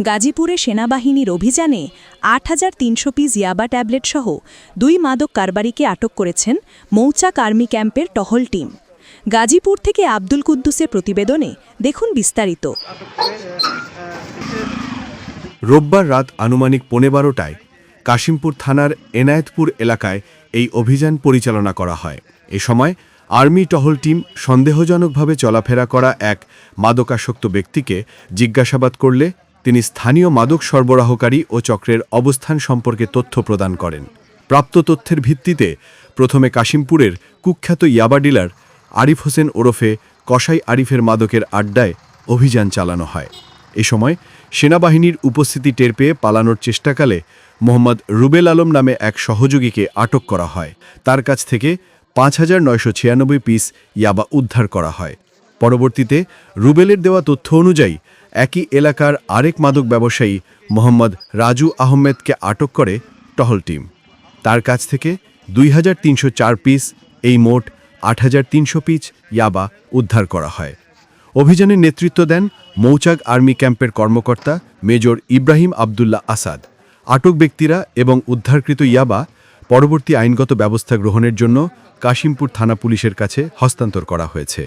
গাজীপুরে সেনাবাহিনীর অভিযানে ৮৩০০ পিস ইয়াবা ট্যাবলেট সহ ২ মাদক কারবারিকে আটক করেছেন মৌচাক আর্মি ক্যাম্পের টহল টিম। গাজীপুর থেকে আব্দুল কুদ্দুসের প্রতিবেদনে দেখুন বিস্তারিত। রোববার রাত আনুমানিক ১৫টায় কাশিমপুর থানার এনায়েতপুর এলাকায় এই অভিযান পরিচালনা করা হয়। এ সময় আর্মি টহল টিম সন্দেহজনকভাবে চলাফেরা করা এক মাদকাসক্ত ব্যক্তিকে জিজ্ঞাসাবাদ করলে তিনি স্থানীয় মাদক সরবরাহকারী ও চক্রের অবস্থান সম্পর্কে তথ্য প্রদান করেন। প্রাপ্ত তথ্যের ভিত্তিতে প্রথমে কাশিমপুরের কুখ্যাত ইয়াবা ডিলার আরিফ হোসেন ওরফে কসাই আরিফের মাদকের আড্ডায় অভিযান চালানো হয়। এ সময় সেনাবাহিনীর উপস্থিতি টের পেয়ে পালানোর চেষ্টাকালে মোহাম্মদ রুবেল আলম নামে এক সহযোগীকে আটক করা হয়। তার কাছ থেকে ৫,৯৯৬ পিস ইয়াবা উদ্ধার করা হয়। পরবর্তীতে রুবেলের দেওয়া তথ্য অনুযায়ী একই এলাকার আরেক মাদক ব্যবসায়ী মোহাম্মদ রাজু আহমেদকে আটক করে টহল টিম। তার কাছ থেকে ২,৩০৪ পিস, এই মোট ৮,৩০০ পিস ইয়াবা উদ্ধার করা হয়। অভিযানে নেতৃত্ব দেন মৌচাক আর্মি ক্যাম্পের কর্মকর্তা মেজর ইব্রাহিম আবদুল্লাহ আসাদ। আটক ব্যক্তিরা এবং উদ্ধারকৃত ইয়াবা পরবর্তী আইনগত ব্যবস্থা গ্রহণের জন্য কাশিমপুর থানা পুলিশের কাছে হস্তান্তর করা হয়েছে।